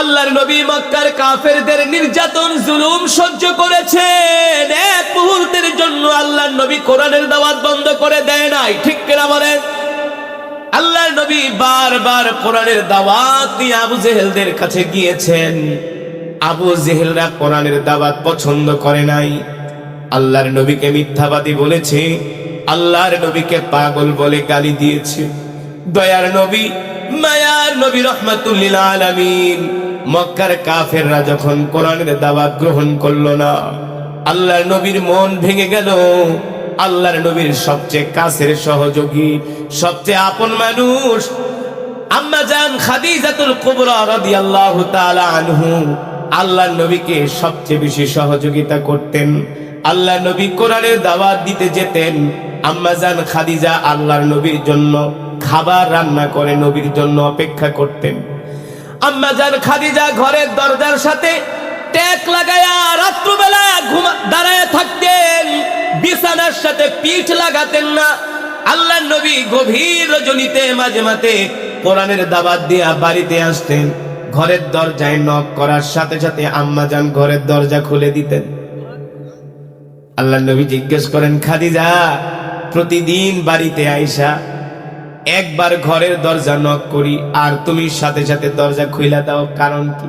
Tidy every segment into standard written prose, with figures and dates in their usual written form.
আল্লাহর নবী মক্কার কাফেরদের নির্যাতন জুলুম সহ্য করেছেন, এক মুহূর্তের জন্য আল্লাহর নবী কোরআনের দাওয়াত বন্ধ করে দেয় নাই। ঠিক কিনা বলেন? আল্লাহর নবী বারবার কোরআনের দাওয়াত নিয়ে আবু জেহেলদের কাছে গিয়েছেন। আবু জেহেলরা কোরআনের দাওয়াত পছন্দ করে নাই, আল্লাহর নবীকে মিথ্যাবাদী বলেছে, আল্লাহর নবীকে পাগল বলে গালি দিয়েছে। দয়ার নবী, মায়ার নবী, রহমাতুল লিল আলামিন, মক্কার কাফেররা যখন কোরআনের দাওয়াত গ্রহণ করলো না, আল্লাহর নবীর মন ভেঙে গেল। আল্লাহর নবীর সবচেয়ে কাছের সহযোগী, সবচেয়ে আপন মানুষ আম্মা জান খাদিজাতুল কুবরা রাদিয়াল্লাহু তাআলা আনহু আল্লাহর নবীকে সবচেয়ে বেশি সহযোগিতা করতেন। আল্লাহর নবী কোরআনের দাওয়াত দিতে যেতেন, আম্মা জান খাদিজা আল্লাহর নবীর জন্য খাবার রান্না করে নবীর জন্য অপেক্ষা করতেন। আম্মা জান খাদিজা ঘরের দরজার সাথে ট্যাক লাগায়া রাত্রিবেলা দাঁড়ায় থাকতেন, বিছানার সাথে পিঠ লাগাতেন না। আল্লাহর নবী গভীর রজনীতে মাঝে মাঝে কোরআনের দাওয়াত দিয়া বাড়িতে আসতেন। ঘরের দরজায় নক করার সাথে সাথে আম্মা জান ঘরের দরজা খুলে দিতেন। আল্লাহর নবী জিজ্ঞেস করেন, খাদিজা, প্রতিদিন বাড়িতে আইসা একবার ঘরের দরজা নক করি আর তুমি সাথে সাথে দরজা খুইলা দাও, কারণ কি?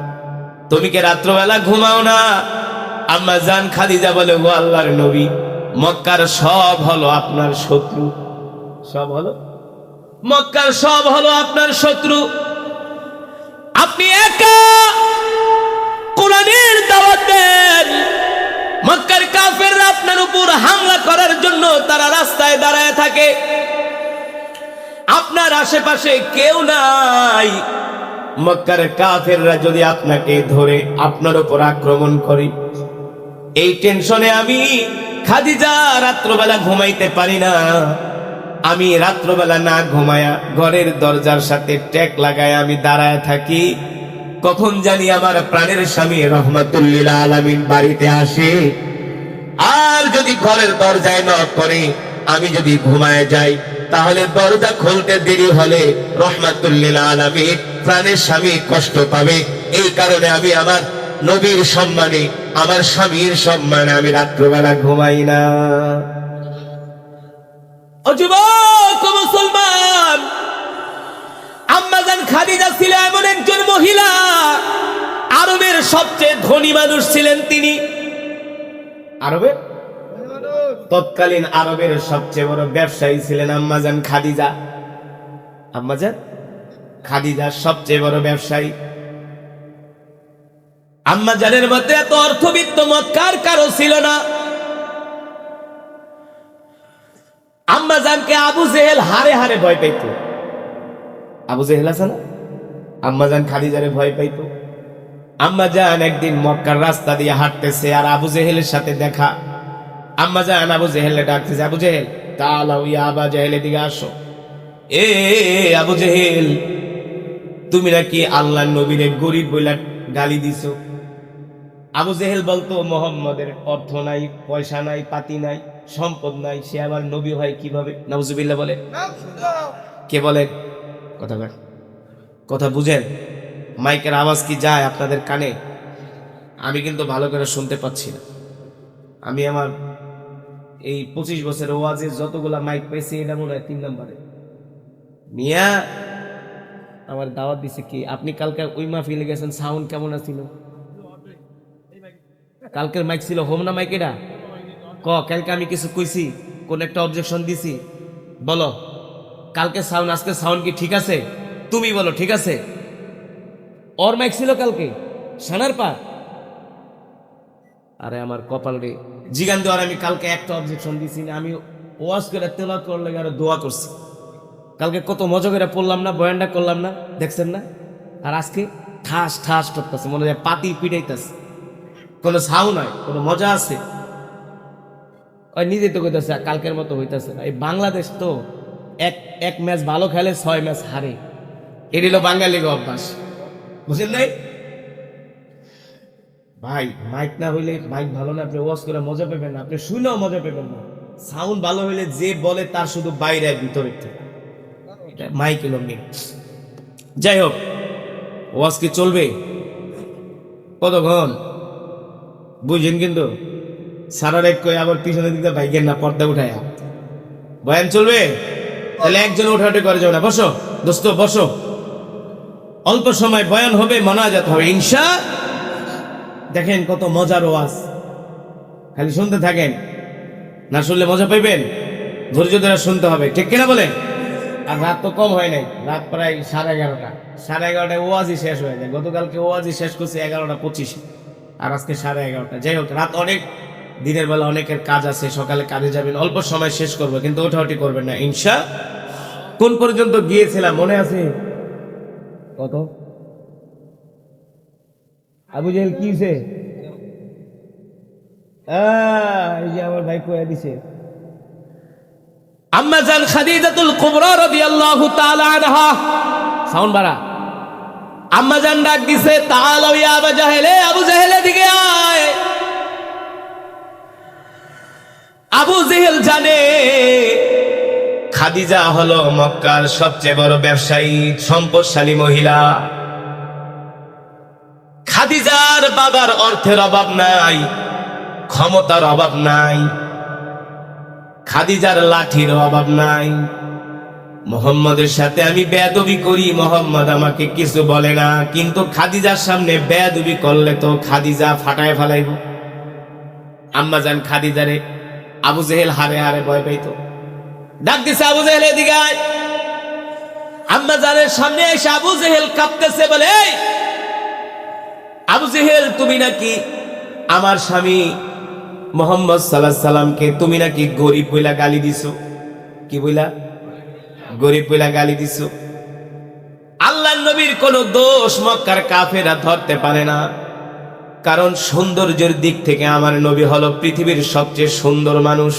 তুমি কি রাত্রবেলা ঘুমাও না? আম্মা জান খাদিজা বলে, ও আল্লাহর নবী, মক্কার সব হলো আপনার শত্রু, সব হলো মক্কার সব হলো আপনার শত্রু। আপনি একা কোরআনের দাওয়াত দেন, মক্কার কাফেররা আপনার উপর হামলা করার জন্য তারা রাস্তায় দাঁড়ায় থাকে, আপনার আশেপাশে কেউ নাই। মক্কার কাফেররা যদি আপনাকে ধরে আপনার উপর আক্রমণ করে, এই টেনশনে আমি খাদিজা রাত্রবেলা ঘুমাইতে পারি না। আমি রাত্রবেলা না ঘুমায়া ঘরের দরজার সাথে ট্যাক লাগায় আমি দাঁড়ায় থাকি, কখন জানি আমার প্রাণের স্বামী রহমাতুল লিল আলামিন বাড়িতে আসে। আর যদি ঘরের দরজায় নক করে, আমি যদি ঘুমায় যাই, তাহলে দরজা খুলতে দেরি হলে রহমাতুল লিল আলামিন প্রাণের স্বামী কষ্ট পাবে। এই কারণে আমি আমার নবীর সম্মানে, আমার স্বামীর সম্মানে আমি রাত্রবেলা ঘুমাই না। ও যুবক, মুসলমান, আম্মা জান খাদিজা ছিল এমন একজন মহিলা, আরবের সবচেয়ে ধনী মানুষ ছিলেন তিনি। আরবের তৎকালীন আরবের সবচেয়ে বড় ব্যবসায়ী ছিলেন আম্মা জান খাদিজা। আম্মা জান খাদিজা সবচেয়ে বড় ব্যবসায়ী। আম্মা জানের মধ্যে এত অর্থবিত্ত মক্কার কারো ছিল না। আম্মা জানকে আবু জেহেল হারে হারে ভয় পাইত। আবু জেহেল আছে না, আম্মা জান খাদিজারে ভয় পাইত। আম্মা জান একদিন মক্কার রাস্তা দিয়ে হাঁটতেছে, আর আবু জেহেলের সাথে দেখা। আম্মা জান আবু জেহেলে ডাকতেছে, আবু জেহেল তাআলাউ ইয়া আবা জেহেল, এদিকে আসো। এ আবু জেহেল, তুমি নাকি আল্লাহর নবীরে গরিব বইলা গালি দিছো। আবু জেহেল বলতো, মোহাম্মদের অর্থ নাই, পয়সা নাই, পাতি নাই, সম্পদ নাই, সে আমার নবী হয় কিভাবে? নাউজুবিল্লাহ বলে। কে বলে? কথা বুঝেন? মাইকের আওয়াজ কি যায় আপনাদের কানে? আমি কিন্তু ভালো করে শুনতে পাচ্ছি না। আমি আমার এই 25 বছরের ওয়াজে যতগুলা মাইক পেয়েছি, এটা মনে হয় 3 নম্বরে। মিয়া আমার দাওয়াত দিছে কি? আপনি কালকে ওই মাহফিলে গেছেন, সাউন্ড কেমন আছিল? কালকের মাইক ছিল হোম না মাইক? এটা কালকে আমি কিছু কইছি, কোন একটা অবজেকশন দিছি? বলো। কালকে সাউন্ড, আজকে সাউন্ড কি ঠিক আছে? তুমি বলো ঠিক আছে? ওর মাইক ছিল কালকে সানার পা। আরে আমার কপাল রে, জিগান দেওয়ার আমি কালকে একটা অবজেকশন দিছি না। আমি ওয়াজ করে তেলাওয়াত করলে আর দোয়া করছি। কালকে কত মজা করে পড়লাম না, বয়ানটা করলাম না, দেখছেন না? আর আজকে ঠাস ঠাস করতেছে, মনে হয় পাতি পিটাইতেছে। কোনো সাউন্ড নাই, কোনো মজা আছে? ওই নিজে তো কইতেছে কালকের মতো হইতেছে না। এই বাংলাদেশ তো এক ম্যাচ ভালো খেলে 6 ম্যাচ হারে। এটি হলো বাঙালির অভ্যাস, বুঝলেন নাই ভাই? মাইক না হইলে, মাইক ভালো না, আপনি ওয়াজ করে মজা পাবেন না, আপনি শুনেও মজা পাবেন না। সাউন্ড ভালো হইলে যে বলে তার শুধু বাইরে ভিতরের থেকে, মাইক এলো নেই। যাই হোক, ওয়াজ কি চলবে? কতক্ষণ বুঝেন, কিন্তু সারার এক কই আবার পিছনের দিকে ভাইগেন না, পর্দা উঠায় বয়ান চলবে, তাহলে একজন উঠাউঠি করে যাও না, বসো দোস্ত বসো, অল্প সময় বয়ান হবে, মোনাজাত হবে ইনশা। দেখেন কত মজার ওয়াজ, খালি শুনতে থাকেন, না শুনলে মজা পাইবেন, ধৈর্য ধরে শুনতে হবে, ঠিক কিনা বলেন? আর রাত তো কম হয় নাই, রাত প্রায় 11:30, 11:30টায় ওয়াজই শেষ হয়ে যায়। গতকালকে ওয়াজই শেষ করছে 11:25, আর আজকে 11:30। যাই হোক, রাত অনেক, দিনের বেলা অনেকের কাজ আছে, সকালে কাজে যাবেন, অল্প সময় শেষ করবো, কিন্তু ওঠাউটি করবেন না ইনশা। কোন পর্যন্ত গিয়েছিলাম মনে আছে? কত আবু জেহেল কি হয়েছে? এই যে আমার ভাই কয়ে দিছে, আম্মা জান খাদিজাতুল কুবরা রাদিয়াল্লাহু তাআলা আনহা, সাউন্ড বাড়া, আম্মা জান ডাক দিছে, তাআলা ইয়া আবু জাহেল, আবু জাহেল দিকে আয়। আবু জেহেল জানে খাদিজা হলো মক্কার সবচেয়ে বড় ব্যবসায়ী, সম্পদশালী মহিলা। খাদিজার বাবার অর্থের অভাব নাই, ক্ষমতার অভাব নাই, খাদিজার লাঠির অভাব নাই। মোহাম্মদের সাথে আমি বেয়াদবি করি, মোহাম্মদ আমাকে কিছু বলে না, কিন্তু খাদিজার সামনে বেয়াদবি করলে তো খাদিজা ফাটায় ফেলাইব। আম্মা জান খাদিজারে আবু জেহেল হারে হারে ভয় পাইত। ডাক দিছে, আবু জেহেল এদিকে আয়। আম্মা জানের সামনে এসে আবু জেহেল কাঁপতেছে, বলে এই আবু জেহেল, তুমি নাকি আমার স্বামী মোহাম্মদ সাল্লাল্লাহু আলাইহি সাল্লামকে তুমি নাকি গরিব বইলা গালি দিছো। কি বইলা? গরিব বইলা গালি দিছো। আল্লাহর নবীর কোন দোষ মক্কার কাফেররা ধরতে পারে না, কারণ সৌন্দর্যের দিক থেকে আমার নবী হলো পৃথিবীর সবচেয়ে সুন্দর মানুষ।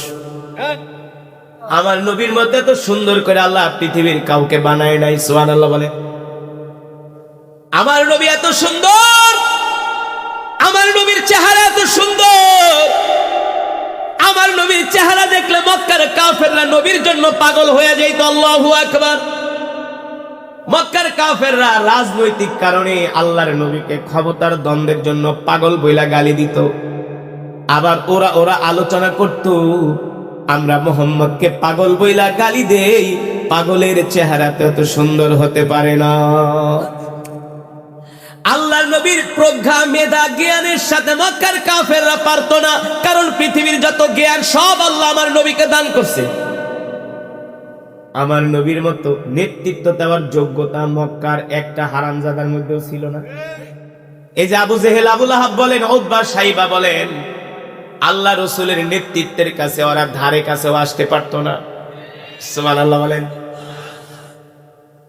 আমার নবীর মধ্যে তো সুন্দর করে আল্লাহ পৃথিবীর কাউকে বানায় নাই, সুবহানাল্লাহ বলে। আমার নবী এত সুন্দর, আমার নবীর চেহারা এত সুন্দর, আমার নবীর চেহারা দেখলে মক্কার কাফেররা নবীর জন্য পাগল হয়ে যাইত। আল্লাহু আকবার। মক্কার কাফেররা রাজনৈতিক কারণে আল্লাহর নবীকে ক্ষমতার দ্বন্দ্বের জন্য পাগল বইলা গালি দিত। আবার ওরা আলোচনা করত, আমরা মুহাম্মদকে পাগল বইলা গালি দেই, পাগলের চেহারা তো এত সুন্দর হতে পারে না। আল্লাহর নবীর প্রজ্ঞা, মেধা, জ্ঞানের সাথে মক্কার কাফেররা পারতো না, কারণ পৃথিবীর যত জ্ঞান সব আল্লাহ আমার নবীকে দান করছে। আমার নবীর মতো নেতৃত্ব দেওয়ার যোগ্যতা মক্কার একটা হারামজাদার মধ্যেও ছিল না। এই যে আবু জেহেল, আবু লাহাব বলেন, উতবা, সাইবা বলেন, আল্লাহ রসুলের নেতৃত্বের কাছে ওরা ধারে কাছেও আসতে পারতো না। সুবহানাল্লাহ বলেন।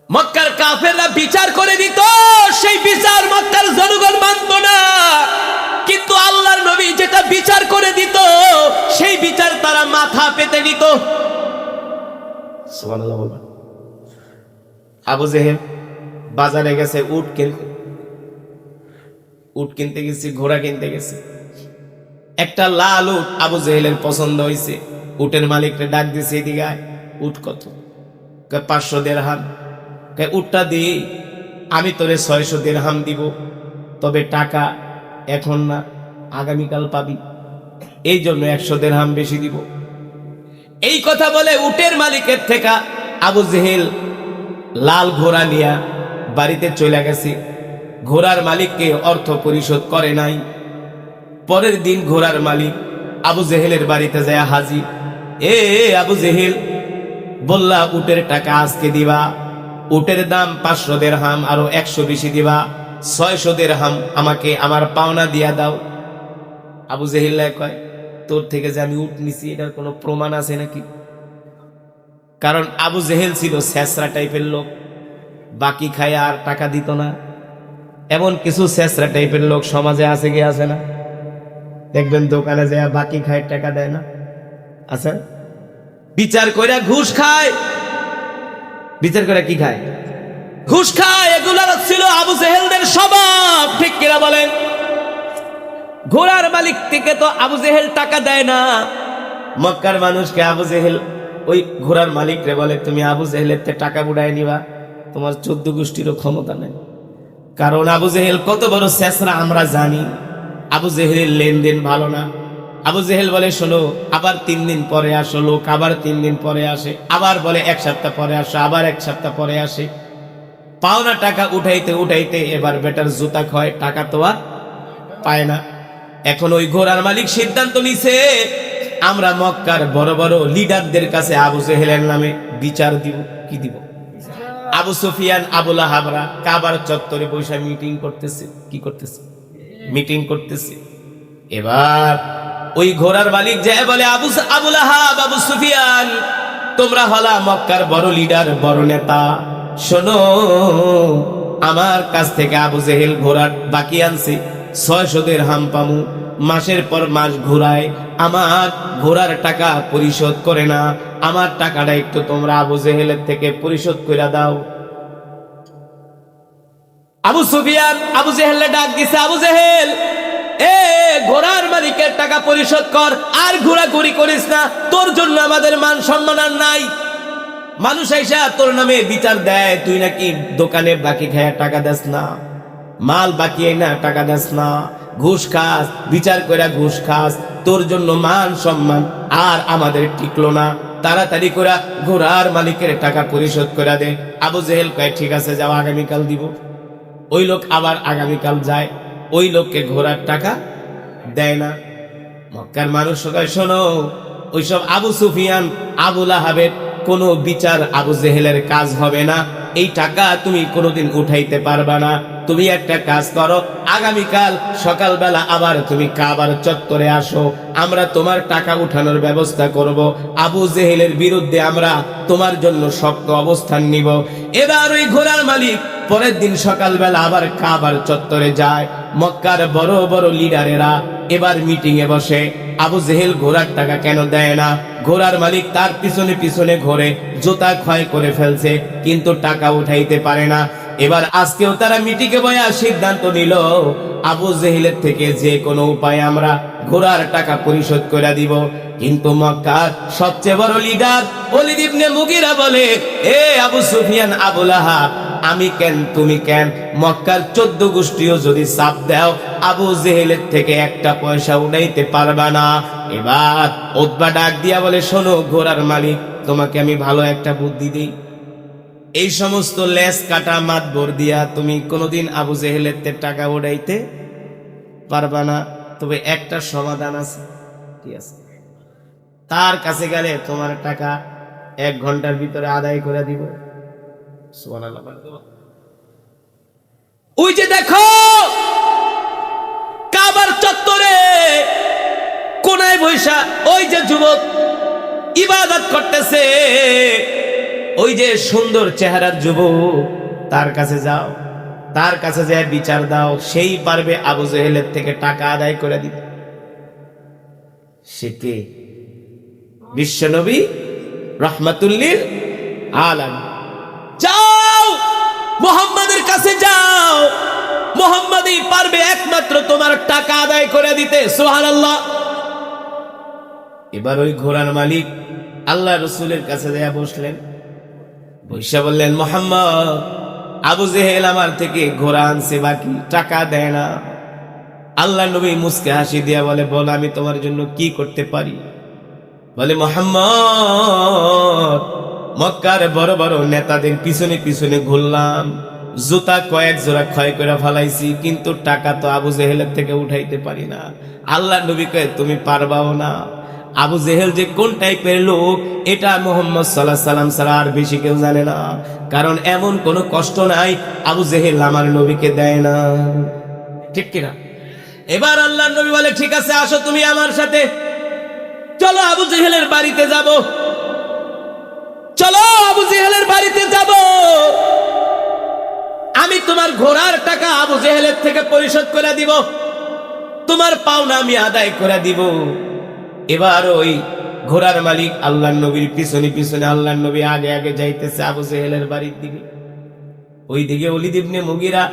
মক্কার কাফেররা বিচার করে দিত, সেই বিচার মক্কার জনগণ মানত না, কিন্তু আল্লাহর নবী যেটা বিচার করে দিত সেই বিচার তারা মাথা পেতে নিত। সুবহানাল্লাহ বলেন। আবু জেহেল বাজারে গেছে উট কিনতে গেছে, ঘোড়া কিনতে গেছে। একটা লাল উট আবু জেহেলের পছন্দ হয়েছে। উটের মালিককে ডাক দিছে, এদিকে আয়। উট কত? 500 দিরহাম। উটটা দি, আমি তোরে 600 দিরহাম দিব, তবে টাকা এখন না, আগামীকাল পাবি, এই জন্য 100 দিরহাম বেশি দিব। এই কথা বলে উটের মালিকের থেকে আবু জেহেল লাল ঘোড়া নিয়া বাড়িতে চলে গেছে। ঘোড়ার মালিককে অর্থ পরিশোধ করে নাই। পরের দিন ঘোড়ার মালিক আবু জেহেলের বাড়িতে যায় হাজির। এ আবু জেহেল, বললা উটের টাকা আজকে দিবা, উটের দাম 500 দিরহাম, আরো 100 বেশি দিবা, 600 দিরহাম আমাকে আমার পাওনা দিয়া দাও। আবু জেহেল কয়, তোর থেকে যে আমি উট নিছি এটার কোনো প্রমাণ আছে নাকি? কারণ আবু জেহেল ছিল ছেঁচড়া টাইপের লোক, বাকি খায় আর টাকা দিত না। এমন কিছু ছেঁচড়া টাইপের লোক সমাজে আছে কি আছে না? দেখবেন দোকানে যায় বাকি খায়, টাকা দেয় না, আছে? বিচার করে ঘুষ খায়। বিচার করে কি খায়? ঘুষ খায়। এগুলো ছিল আবু জেহেলদের স্বভাব, ঠিক কিনা বলেন? ঘোড়ার মালিক থেকে তো আবু জেহেল টাকা দেয় না। মক্কার মানুষকে আবু জেহেল, ওই ঘোড়ার মালিক রে বলে, তুমি আবু জেহেলের টাকা বুড়ায় নিবা, তোমার 14 গোষ্ঠীরও ক্ষমতা নেই। কারণ আবু জেহেল কত বড় শেষরা আমরা জানি। আবু জেহেলের লেনদেন ভালো না। আবু জেহেল বলে শোনো, আবার 3 দিন পরে আসো, লোক আবার 3 দিন পরে আসে, আবার বলে 1 সপ্তাহ পরে আসো, আবার 1 সপ্তাহ পরে আসে। পাওনা টাকা উঠাইতে উঠাইতে এবার বেটার জুতা ক্ষয়, টাকা তো আর পায় না। এখন ওই ঘোড়ার মালিক সিদ্ধান্ত নিছে, আমরা মক্কার বড় বড় লিডারদের কাছে আবু জেহেলের নামে বিচার দিব। কি দিব? আবু সুফিয়ান, আবু লাহাবরা কাবার চত্বরে বসে মিটিং করতেছে। কি করতেছে? মিটিং করতেছে। এবার ওই ঘোড়ার মালিক যায় বলে, আবু লাহাব, আবু সুফিয়ান, তোমরা হলা মক্কার বড় লিডার, বড় নেতা, শোনো, আমার কাছ থেকে আবু জেহেল ঘোড়ার বাকি আনছে 600 দিরহাম পামু, মাসের পর মাস ঘুরায়, আমার ঘোড়ার টাকা পরিশোধ করে না, আমার টাকাটা একটু তোমরা আবু জেহেলের থেকে পরিশোধ করে দাও। আবু সুফিয়ান আবু জেহেলে ডাক দিছে, আবু জেহেল, এ ঘোড়ার মালিকের টাকা পরিশোধ কর, আর ঘোরাঘুরি করিস না, তোর জন্য আমাদের মান সম্মান আর নাই। মানুষ আইসা তোর নামে বিচার দেয়, তুই নাকি দোকানে বাকি খায়া টাকা দেস না, মাল বাকি না টাকা দেস না, ঘুষ খাস, বিচার করে ঘুষ খাস, তোর জন্য মান সম্মান আর আমাদের টিকলো না, তাড়াতাড়ি করে ঘোড়ার মালিকের টাকা পরিশোধ করে দে। আবু জেহেল কয় ঠিক আছে, যাও, আগামীকাল দিব। ওই লোক আবার আগামীকাল যায়, ওই লোককে ঘোড়ার টাকা দেয় না। মক্কার মানুষ কয় শোনো, ওইসব আবু সুফিয়ান, আবু লাহাবের কোনো বিচার আবু জেহেলের কাজ হবে না, এই টাকা তুমি কোনোদিন উঠাইতে পারবা না। তুমি একটা কাজ করো, আগামীকাল সকালবেলা আবার তুমি কাবার চত্বরে আসো, আমরা তোমার টাকা উঠানোর ব্যবস্থা করব, আবু জেহেলের বিরুদ্ধে আমরা তোমার জন্য শক্ত অবস্থান নিব। এবার ওই ঘোড়ার মালিক পরের দিন সকালবেলা আবার কাবার চত্বরে যায়। মক্কার বড় বড় লিডারেরা এবার মিটিং এ বসে, আবু জেহেল ঘোড়ার টাকা কেন দেয় না? ঘোড়ার মালিক তার পিছনে পিছনে ঘোরে, জুতা ক্ষয় করে ফেলছে, কিন্তু টাকা উঠাইতে পারে না। এবার আজকেও তারা মিটিংয়ে বয়া সিদ্ধান্ত নিল, আবু জেহেলের থেকে যে কোনো উপায়ে আমরা ঘোড়ার টাকা পরিশোধ করে দিব। কিন্তু মক্কার সবচেয়ে বড় লিডার ওলীদ ইবনে মুগীরা বলে, এ আবু সুফিয়ান, আবু লাহাব, আমি কেন তুমি কেন, মক্কার 14 গোষ্ঠীও যদি চাপ দাও, আবু জেহেলের থেকে একটা পয়সা উঠাইতে পারবা না। এবার উতবা ডাক দিয়া বলে, শোনো ঘোড়ার মালিক, তোমাকে আমি ভালো একটা বুদ্ধি দিই, এই সমস্ত লেস কাটা মাতবর দিয়া তুমি কোনোদিন আবু জেহেলের থেকে টাকা উঠাইতে পারবা না, তবে একটা সমাধান আছে। কি আছে? তার কাছে গেলে তোমার টাকা 1 ঘন্টার ভিতরে আদায় করে দিব। সুবহানাল্লাহ। ওই যে দেখো কাবার চত্বরে কোনায় বৈশা ওই যে যুবক ইবাদত করতেছে, ওই যে সুন্দর চেহারার যুবক, তার কাছে যাও, তার কাছে যায় বিচার দাও, সেই পারবে আবু জেহেলের থেকে টাকা আদায় করে দিতে। সে কে? বিশ্বনবী রাহমাতুল লিল আলামিন। যাও মুহাম্মাদের কাছে যাও, মুহাম্মাদই পারবে একমাত্র তোমার টাকা আদায় করে দিতে। সুবহানাল্লাহ। এবার ওই ঘোড়ার মালিক আল্লাহ রসুলের কাছে যায় বসলেন, বৈশা বললেন, মুহাম্মদ, আবু জেহেল আমার থেকে ঘোড়া আনছে, বাকি টাকা দেয় না। আল্লাহ নবী মুস্কে হাসি দিয়া বলে, বল আমি তোমার জন্য কি করতে পারি? বলে, মুহাম্মদ, মক্কার বড় বড় নেতাদের পিছনে পিছনে ঘুরলাম, জুতা কয়েক জোড়া ক্ষয় করে ফেলাইছি, কিন্তু টাকা তো আবু জেহেলের থেকে উঠাইতে পারি না। আল্লাহ নবী কয়, তুমি পারবাও না। আবু জেহেল যে কোন টাইপের লোক এটা মুহাম্মদ সাল্লাল্লাহু আলাইহি সাল্লাম ছাড়া আর বেশি কেউ জানে না, কারণ এমন কোনো কষ্ট নাই আবু জেহেল আমার নবীকে দেয় না। ঠিক কিনা? এবার আল্লাহ নবী বলে, ঠিক আছে, আসো তুমি আমার সাথে, চলো আবু জেহেলের বাড়িতে যাব, চলো আবু জেহেলের বাড়িতে যাব, আমি তোমার ঘোড়ার টাকা আবু জেহেলের থেকে পরিশোধ করে দিব, তোমার পাওনা আমি আদায় করে দিব। এবার ওই ঘোড়ার মালিক আল্লাহর নবীর পিছনে পিছনে, আল্লাহর নবী আগে আগে যাইতেছে আবু জেহেলের বাড়ির দিকে। ওইদিকে ওলীদ ইবনে মুগীরা,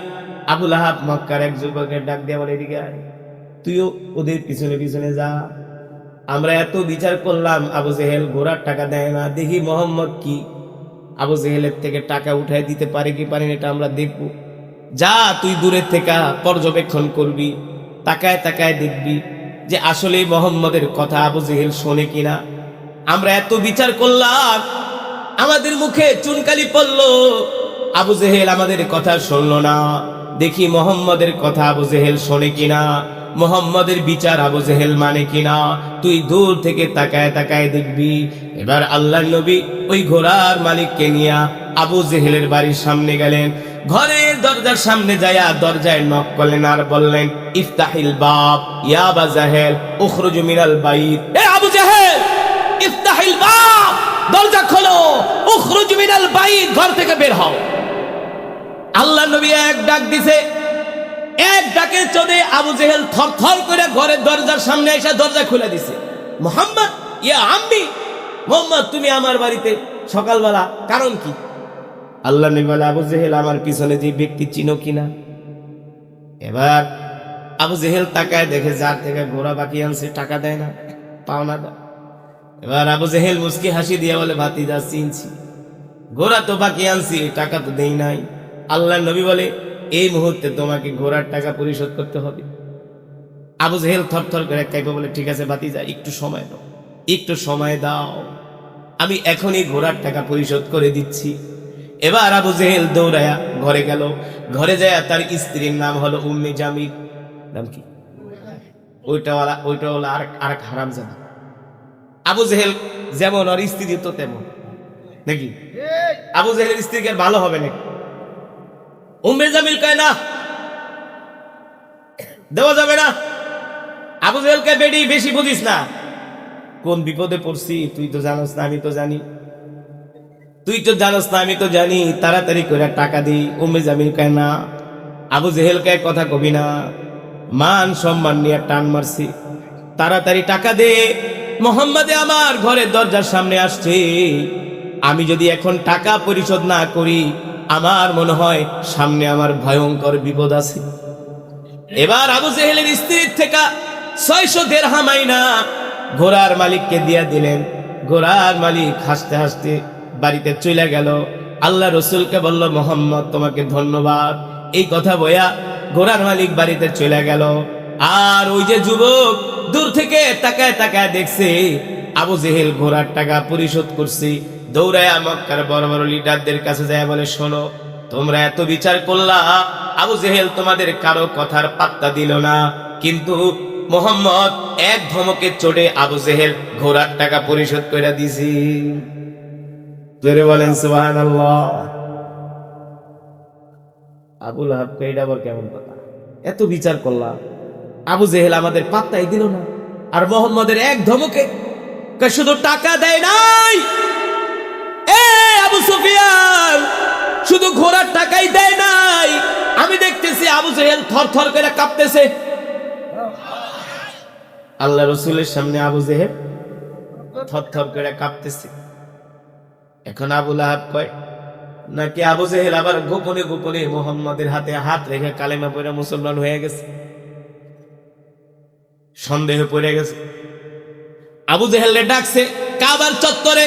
আবু লাহাব মক্কার এক যুবকের ডাক দিয়ে বলে, এদিকে আয়, তুইও ওদের পিছনে পিছনে যা, আমরা এত বিচার করলাম আবু জেহেল ঘোড়ার টাকা দেয় না, দেখি মোহাম্মদ কি আবু জেহেলের থেকে টাকা উঠায় দিতে পারে কি পারে, এটা আমরা দেখব। যা তুই দূরের থেকে পর্যবেক্ষণ করবি, তাকায় তাকায় দেখবি যে আসলে মোহাম্মদের কথা আবু জেহেল শোনে কিনা। আমরা এত বিচার করলাম, আমাদের মুখে চুনকালি পড়লো, আবু জেহেল আমাদের কথা শুনলো না। দেখি মোহাম্মদের কথা আবু জেহেল শোনে কিনা, মোহাম্মদের বিচার আবু জেহেল মানে কিনা। তুই দূর থেকে তাকায় তাকায় দেখবি। এবার আল্লাহর নবী ওই ঘোড়ার মালিককে নিয়ে আবু জেহেলের বাড়ির সামনে গেলেন। ঘরের দরজার সামনে যায়া দরজায় নক করলেন আর বললেন, ইফতাহিল বাব ইয়া আবা জাহেল উখরুজু মিনাল বাইত। এ আবু জাহেল, ইফতাহিল বাব, দরজা খোলো, উখরুজু মিনাল বাইত, ঘর থেকে বের হও। আল্লাহর নবী এক ডাক দিছে, এক ডাকে চলে আবু জেহেল থরথর করে ঘরের দরজার সামনে এসে দরজা খুলে দিছে। মুহাম্মদ, ইয়া আম্মি, মুহাম্মদ তুমি আমার বাড়িতে সকালবেলা, কারণ কি? আল্লাহ নবী বলে, আবু জেহেল আমার পিছনে যে ব্যক্তি চিনো কিনা? এবার আবু জেহেল তাকায় দেখে যার থেকে ঘোড়া বাকি আনছে টাকা দেয় না, পাওনা দেয়। এবার আবু জেহেল মুস্কি হাসি দিয়ে বলে, ভাতিজা চিনছি, ঘোড়া তো বাকি আনছি, টাকা তো দেই নাই। আল্লাহ নবী বলে, এই মুহূর্তে তোমাকে ঘোড়ার টাকা পরিশোধ করতে হবে। আবু জেহেল থরথর করে কাঁপে বলে, ঠিক আছে ভাতিজা, একটু সময় দাও, একটু সময় দাও, আমি এখনই ঘোড়ার টাকা পরিশোধ করে দিচ্ছি। এবার আবু জেহেল দৌড়ায়া ঘরে গেল। ঘরে যায় তার স্ত্রীর নাম হলো উম্মে জামিল। নাম কি? ওইটা হলো আরেক হারামজাদা। আবু জেহেল যেমন আর স্ত্রী তো তেমন, নাকি? আবু জেহেলের স্ত্রী কি ভালো হবে নাকি? উম্মে জামিল কয়, না, দেওয়া যাবে না। আবু জেহেল কে, বেডি বেশি বুঝিস না, কোন বিপদে পড়ছি তুই তো জানোস না, আমি তো জানি, তুই তো জানোস না, আমি তো জানি, তাড়াতাড়ি করে টাকা দিই। উম্মে জামিল কয়, না। আবু জেহেল কে কথা কবি না, মান সম্মান নিয়ে টান মারছি, তাড়াতাড়ি টাকা দে, মোহাম্মদে আমার ঘরের দরজার সামনে আসছে, আমি যদি এখন টাকা পরিশোধ না করি আমার মনে হয় সামনে আমার ভয়ঙ্কর বিপদ আছে। এবার আবু জেহেলের স্ত্রীর থেকে 600 দিরহাম আইনা ঘোড়ার মালিককে দিয়া দিলেন। ঘোড়ার মালিক হাসতে হাসতে বাড়িতে চলে গেল। আল্লাহ রসুলকে বলল, মোহাম্মদ তোমাকে ধন্যবাদ। এই কথা বয়া ঘোড়ার মালিক বাড়িতে চলে গেল। আর ওই যে যুবক দূর থেকে তাকায় তাকায় দেখছে আবু জেহেল ঘোড়ার টাকা পরিশোধ করছে। দৌড়ায় মক্কার বড় বড় লিডারদের কাছে যায় বলে, শোনো, তোমরা এত বিচার করলা, আবু জেহেল তোমাদের কারো কথার পাত্তা দিল না, কিন্তু মোহাম্মদ এক ধমকে চড়ে আবু জেহেল ঘোড়ার টাকা পরিশোধ করে দিছি। জোরে বলেন সুবহানাল্লাহ। আবু লাহাব কে, এটা আবার কেমন কথা? এত বিচার করলাম, আবু জেহেল আমাদের পাত্তাই দিল না, আর মোহাম্মদের এক ধমকে শুধু টাকা দেয় নাই, আবু সুফিয়ান শুধু ঘোড়ার টাকাই দেয় নাই, আমি দেখতেছি আবু জেহেল থরথর করে কাঁপতেছে। আল্লাহ রসুলের সামনে আবু জেহেল থরথর করে কাঁপতেছে। এখন আবু লাহাব কয়, নাকি আবু জেহেল আবার গোপনে গোপনে মোহাম্মদের হাতে হাত রেখে কালেমা পড়ে মুসলমান হয়ে গেছে, সন্দেহ পড়ে গেছে। আবু জেহেল ডাকছে কাবার চত্বরে,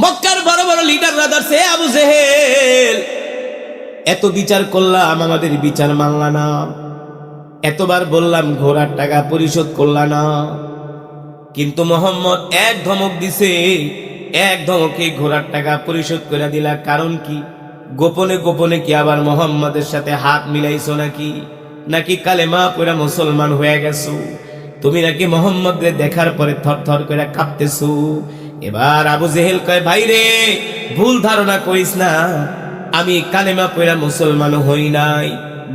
মক্কার বড় বড় লিডাররা ধরছে, আবু জেহেল এত বিচার করলাম, আমাদের বিচার মানলা না, এতবার বললাম ঘোড়ার টাকা পরিশোধ করলা না, কিন্তু মোহাম্মদ এক ধমক দিছে, এক ধমকে ঘোড়ার টাকা পরিশোধ করে দিলা, কারণ কি? গোপনে গোপনে কি আবার মোহাম্মদের সাথে হাত মিলাইছো নাকি? নাকি কালেমা পড়ে মুসলমান হয়ে গেছো? তুমি নাকি মোহাম্মদকে দেখার পরে থরথর করে কাঁপতেছো? এবার আবু জেহেল কয়, ভাই রে, ভুল ধারণা করিস না, আমি কালেমা পড়ে মুসলমান হই নাই,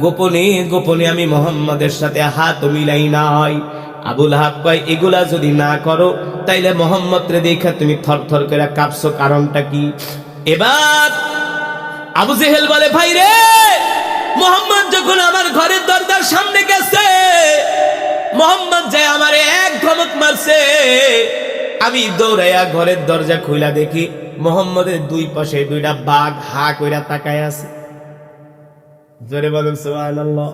গোপনে গোপনে আমি মোহাম্মদের সাথে হাত মিলাই নাই। আবু লাহাব কয়, এগুলা যদি না করো তাইলে মোহাম্মদ রে দেখা তুমি থরথর করে কাঁপছো, কারণটা কি? এবার আবু জেহেল বলে, ভাই রে, মোহাম্মদ যখন আমার ঘরের দরজার সামনে গেছে, মোহাম্মদ যে আমারে এক ধমক মারছে, আমি দৌড়াইয়া ঘরের দরজা খুইলা দেখি মোহাম্মদের দুই পাশে দুইটা বাঘ হা কইরা তাকায় আছে। জোরে বলুন সুবহানাল্লাহ।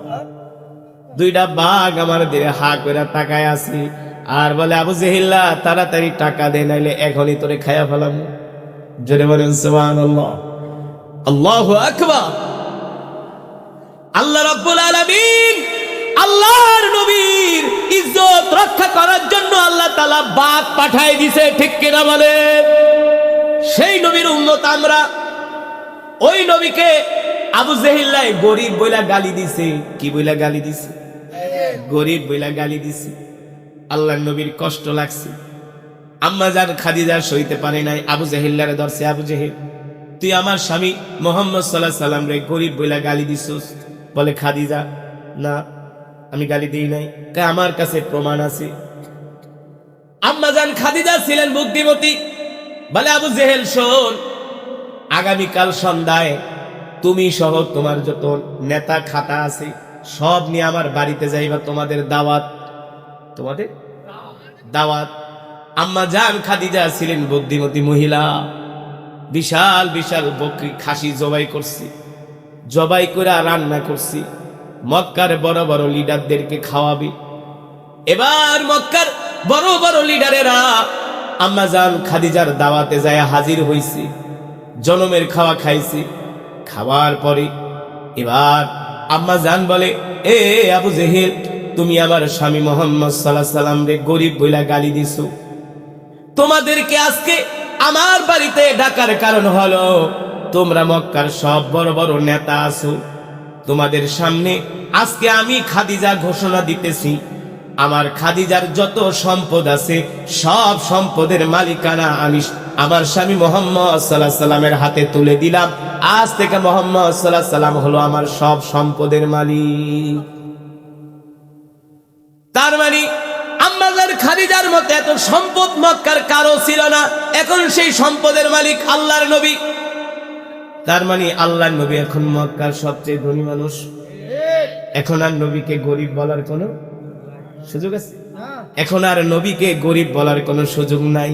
দুইটা বাঘ আমার দিকে হা কইরা তাকায় আছে, আর বলে, আবু জেহেল্লা তাড়াতাড়ি টাকা দে, নাইলে এখনই তোরে খায়া ফেলাম। জোরে বলুন সুবহানাল্লাহ। আল্লাহু আকবার। আল্লাহ রাব্বুল আলামিন আল্লাহর নবীর ইজ্জত রক্ষা করার জন্য আল্লাহ তাআলা বাঘ পাঠায় দিয়েছে, ঠিক কিনা বলে? সেই নবীর উম্মত আমরা। ওই নবীকে আবু জেহেল গরিব বইলা গালি দিছে। কি বইলা গালি দিছে? গরিব বইলা গালি দিছে। আল্লাহর নবীর কষ্ট লাগছে। আম্মা জান খাদিজা সইতে পারে নাই, আবু জেহেলরে ধরছে। আবু জেহেল, তুই আমার স্বামী মুহাম্মদ সাল্লাল্লাহু আলাইহি সাল্লাম রে গরিব বইলা গালি দিছস। বলে খাদিজা, না আমি গালি দেই নাই, আমার কাছে প্রমাণ আছে। আম্মা জান খাদিজা ছিলেন বুদ্ধিমতী। বলে আবু জেহেল শোন, আগামীকাল সন্ধ্যায় তুমি সহ তোমার যত নেতা খাতা আছে সব নিয়ে আমার বাড়িতে যাইবা, তোমাদের দাওয়াত। তোমাদের দাওয়াত। আম্মা জান খাদিজা ছিলেন বুদ্ধিমতী মহিলা। বিশাল বিশাল বকরি খাসি জবাই করছি, জবাই করে রান্না করছি, মক্কার বড় বড় লিডারদেরকে খাওয়াবি। এবার মক্কার বড় বড় লিডারেরা আম্মা জান খাদিজার দাওয়াতে যায় হাজির হইছি, জনমের খাওয়া খাইছি। খাওয়ার পরে এবার আম্মা জান বলে, এ আবু জেহেল, তুমি আমার স্বামী মুহাম্মদ সাল্লাল্লাহু আলাইহি সাল্লাম রে গরিব বইলা গালি দিছো। তোমাদেরকে আজকে আমার বাড়িতে ডাকার কারণ হলো তোমরা মক্কার সব বড় বড় নেতা আছো, তোমাদের সামনে আজকে আমি খাদিজা ঘোষণা দিতেছি, আমার খাদিজার যত সম্পদ আছে সব সম্পদের মালিকানা আমি আমার স্বামী মুহাম্মদ সাল্লাল্লাহু আলাইহি সাল্লামের হাতে তুলে দিলাম। আজ থেকে মুহাম্মদ সাল্লাল্লাহু আলাইহি সাল্লাম হলো আমার সব সম্পদের মালিক। তার মানে আম্মাজান খাদিজার মতো এত সম্পদ মক্কার কারো ছিল না, এখন সেই সম্পদের মালিক আল্লাহর নবী। তার মানে আল্লাহর নবী এখন মক্কার সবচেয়ে ধনী মানুষ। এখন আর নবীকে গরিব বলার কোনো সুযোগ আছে? এখন আর নবীকে গরিব বলার কোনো সুযোগ নাই।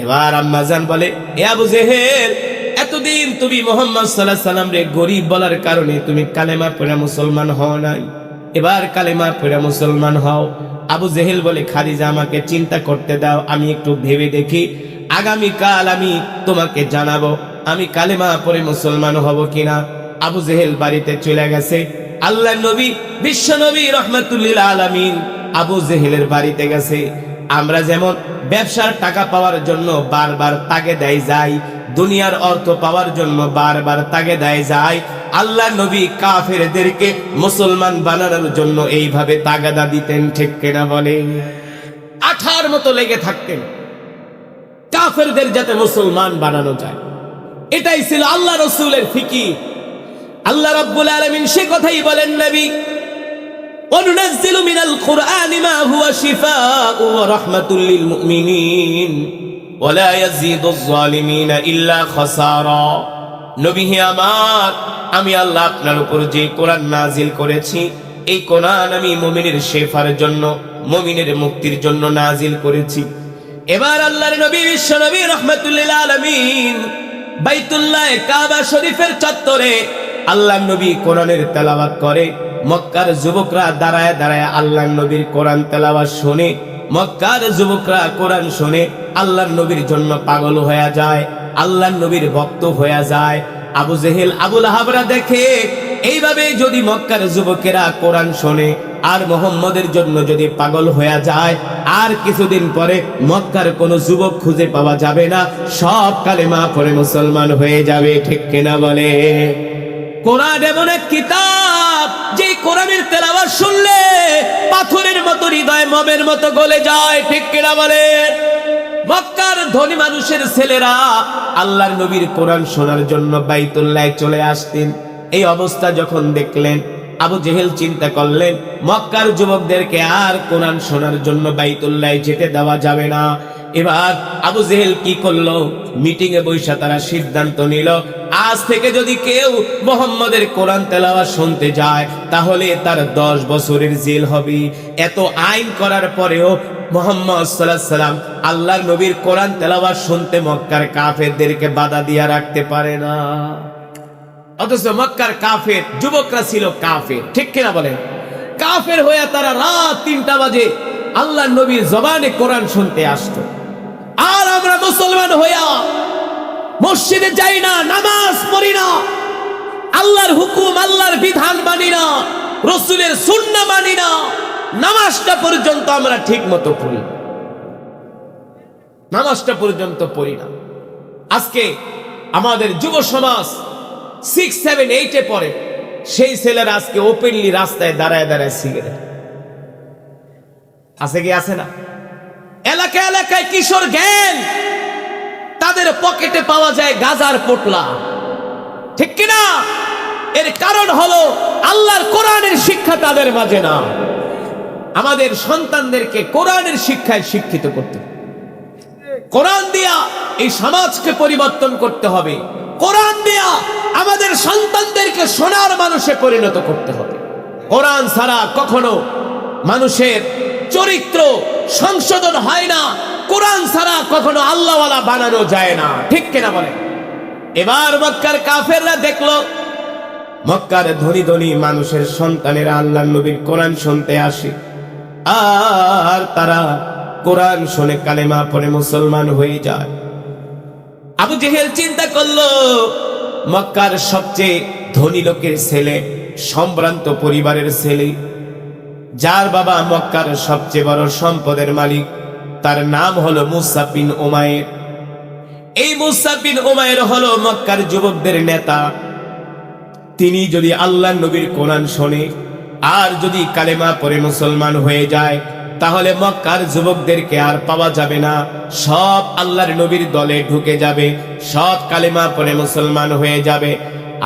এবার আম্মাজান বলে, এ আবু জেহেল, এতদিন তুমি মুহাম্মদ সাল্লাল্লাহু আলাইহি সাল্লাম রে গরিব বলার কারণে তুমি কালেমা পড়ে মুসলমান হও নাই, এবার কালেমা পড়ে মুসলমান হও। আবু জেহেল বলে, খাদিজা আমাকে চিন্তা করতে দাও, আমি একটু ভেবে দেখি, আগামীকাল আমি তোমাকে জানাবো আমি কালেমা পড়ে মুসলমান হব কিনা। আবু জেহেল বাড়িতে চলে গেছে। আল্লাহর নবী বিশ্ব নবী রাহমাতুল লিল আলামিন আবু জেহেলের বাড়িতে গেছে। আমরা যেমন ব্যবসার টাকা পাওয়ার জন্য বারবার তাগিদায় যাই, দুনিয়ার অর্থ পাওয়ার জন্য বারবার তাগিদায় যাই, আল্লাহর নবী কাফেরদেরকে মুসলমান বানানোর জন্য এইভাবে তাগাদা দিতেন, ঠিক কিনা বলে? আঠার মতো লেগে থাকতেন কাফেরদের যাতে মুসলমান বানানো যায়। এটাই ছিল আল্লাহ রাসূলের ফিকির। আল্লাহ রাব্বুল আলামিন সে কথাই বলেন, নবী ওয়ানুনাজ্জিলু মিনাল কুরআনি মা হুয়া শিফাউ ওয়া রাহমাতুল লিল মুমিনিন ওয়া লা ইয়াজিদুজ জালিমিনা ইল্লা খাসারা। নবী হে আমার, আমি আল্লাহ আপনার উপর যে কোরআন নাজিল করেছি, এই কোরআন আমি মুমিনের শেফার জন্য, মুমিনের মুক্তির জন্য নাজিল করেছি। এবার আল্লাহর নবী বিশ্ব নবী রাহমাতুল লিল আলামিন বাইতুল্লাহ কাবা শরীফের চত্বরে আল্লাহর নবী কোরআনের তেলাওয়াত করে। মক্কার যুবকরা দাঁড়ায় দাঁড়ায় আল্লাহর নবীর কোরআন তেলাওয়াত শুনে, মক্কার যুবকরা কোরআন শুনে আল্লাহর নবীর জন্য পাগল হয়ে যায়, আল্লাহর নবীর ভক্ত হয়ে যায়। আবু জেহেল আবু লাহাবরা দেখে এইভাবে যদি মক্কার যুবকেরা কোরআন শোনে আর মুহাম্মদের জন্য যদি পাগল হয়ে যায়, আর কিছুদিন পরে মক্কার কোনো যুবক খুঁজে পাওয়া যাবে না, সব কালেমা পড়ে মুসলমান হয়ে যাবে, ঠিক কিনা বলে? কোরআন এমন এক কিতাব, যে কোরআনের তেলাওয়াত শুনলে পাথরের মতো হৃদয় মমের মতো গলে যায়, ঠিক কিনা বলে? মক্কার ধনী মানুষের ছেলেরা আল্লাহর নবীর কোরআন শোনার জন্য বাইতুল্লাহ চলে আসতেন। এই অবস্থা যখন দেখলেন, আবু জেহেল চিন্তা করলেন মক্কার যুবকদেরকে আর কোরআন শোনার জন্য বাইতুল্লাহ যেতে দেওয়া যাবে না। এবার আবু জেহেল কি করলো? মিটিং এ বসে তারা সিদ্ধান্ত নিল, আজ থেকে যদি কেউ মুহাম্মদের কোরআন তেলাওয়াত শুনতে যায় তাহলে তার 10 বছরের জেল হবে। এত আইন করার পরেও মুহাম্মদ সাল্লাল্লাহু আলাইহি সাল্লাম আল্লাহর নবীর কোরআন তেলাওয়াত শুনতে মক্কার কাফেরদেরকে বাধা দিয়ে রাখতে পারে না। অথচ মক্কার কাফের যুবকরা ছিল কাফের, ঠিক কিনা বলেন? কাফের হয়ে তারা রাত 3টা বাজে আল্লাহর নবীর জবানে কোরআন শুনতে আসতো। আর আমরা মুসলমান হইয়া মসজিদে যাই না, নামাজ পড়ি না, আল্লাহর হুকুম আল্লাহর বিধান মানি না, রাসূলের সুন্নাহ মানি না, নামাজটা পর্যন্ত আমরা ঠিক মতো পড়ি, নামাজটা পর্যন্ত পড়ি না। আজকে আমাদের যুব সমাজ 6, 7, 8 এ পড়ে, সেই ছেলেরা আজকে ওপেনলি রাস্তায় দাঁড়ায় দাঁড়ায় সিগারেট। আছে কি আছে না? এলাকায় এলাকায় কিশোর গ্যাং, তাদের পকেটে পাওয়া যায় গাজার পোটলা, ঠিক কিনা? এর কারণ হলো আল্লাহর কোরআনের শিক্ষা তাদের মাঝে না। আমাদের সন্তানদেরকে কোরআনের শিক্ষায় শিক্ষিত করতে, কোরআন দিয়া এই সমাজকে পরিবর্তন করতে হবে, কোরআন দিয়া আমাদের সন্তানদেরকে সোনার মানুষে পরিণত করতে হবে। কোরআন ছাড়া কখনো মানুষের চরিত্র সংশোধন হয় না, কোরআন ছাড়া কখনো আল্লাহওয়ালা বানানো যায় না, ঠিক কিনা বলে? এবার মক্কার কাফেররা দেখলো মক্কার ধনী ধনী মানুষের সন্তানেরা আল্লাহর নবীর কোরআন শুনতে আসে, আর তারা কোরআন শুনে কালেমা পড়ে মুসলমান হয়ে যায়। আবু জেহেল চিন্তা করলো, মক্কার সবচেয়ে ধনী লোকের ছেলে, সম্ভ্রান্ত পরিবারের ছেলে, যার বাবা মক্কার সবচেয়ে বড় সম্পদের মালিক, তার নাম হলো মুসআব বিন উমাইর। এই মুসআব বিন উমাইর হলো মক্কার যুবকদের নেতা। তিনি যদি আল্লাহর নবীর কোরআন শোনে আর যদি কালেমা পড়ে মুসলমান হয়ে যায়, তাহলে মক্কার যুবকদেরকে আর পাওয়া যাবে না, সব আল্লাহর নবীর দলে ঢুকে যাবে, সব কালেমা পড়ে মুসলমান হয়ে যাবে।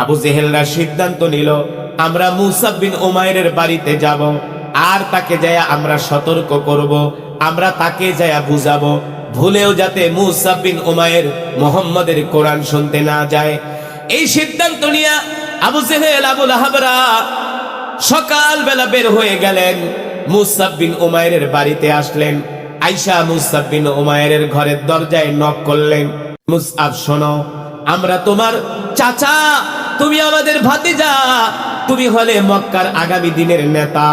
আবু জেহেলরা সিদ্ধান্ত নিল, আমরা মুসআব বিন উমাইরের বাড়িতে যাব, আর তাকে যায় আমরা সতর্ক করব, আমরা তাকে যায় বুঝাবো, ভুলেও যাতে মুসআব বিন উমাইর মুহাম্মাদের কোরআন শুনতে না যায়। এই সিদ্ধান্ত নিয়ে আবু জেহেল আবু লাহাবরা সকালবেলা বের হয়ে গেলেন, মুসআব বিন উমাইরের বাড়িতে আসলেন। আয়েশা মুসআব বিন উমাইরের ঘরের দরজায় নক করলেন, মুসআব শোনো, আমরা তোমার চাচা, তুমি আমাদের ভাতিজা, তুমি হলে মক্কার আগামী দিনের নেতা,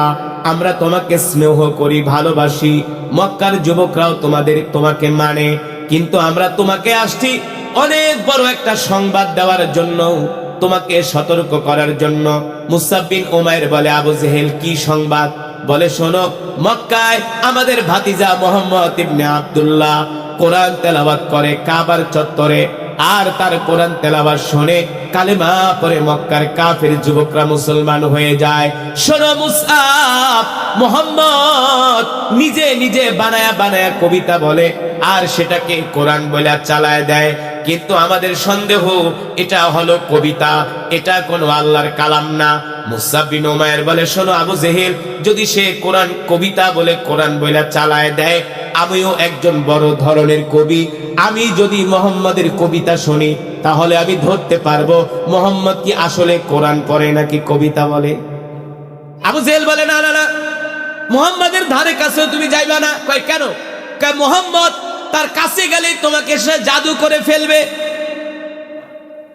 আমরা তোমাকে স্নেহ করি, ভালোবাসি, মক্কার যুবকরাও তোমাকে মানে, কিন্তু আমরা তোমাকে আসছি অনেক বড় একটা সংবাদ দেওয়ার জন্য, তোমাকে সতর্ক করার জন্য। মুসআব বিন উমাইর বলে, আবু জেহেল কি সংবাদ? বলে, শোনো, মক্কায় আমাদের ভাতিজা মুহাম্মদ ইবনে আব্দুল্লাহ কোরআন তেলাওয়াত করে কাবার চত্বরে, আর তার কোরআন তেলাওয়াত শুনে কালেমা পড়ে মক্কার কাফের যুবকরা মুসলমান হয়ে যায়। শোনো মুসআব, মুহাম্মদ নিজে নিজে বানায়া বানায়া কবিতা বলে আর সেটাকে কোরআন বলে চালায় দেয়, কিন্তু আমাদের সন্দেহ এটা হলো কবিতা, এটা কোনো আল্লাহর কালাম না। মুসআব বিন উমাইর বলে, শোনো আবু জেহেল, যদি সে কোরআন কবিতা বলে কোরআন বলে চালায় দেয়, আমিও একজন বড় ধরনের কবি, আমি যদি মুহাম্মাদের কবিতা শুনি তাহলে আমি ধরতে পারবো মুহাম্মদ কি আসলে কোরআন পড়ে নাকি কবিতা বলে। আবু জেহেল বলে, না না না, মুহাম্মাদের ধারে কাছেও তুমি যাইবা না। কয় কেন? কয় মুহাম্মদ তার কাছে গেলে তোমাকে সে জাদু করে ফেলবে।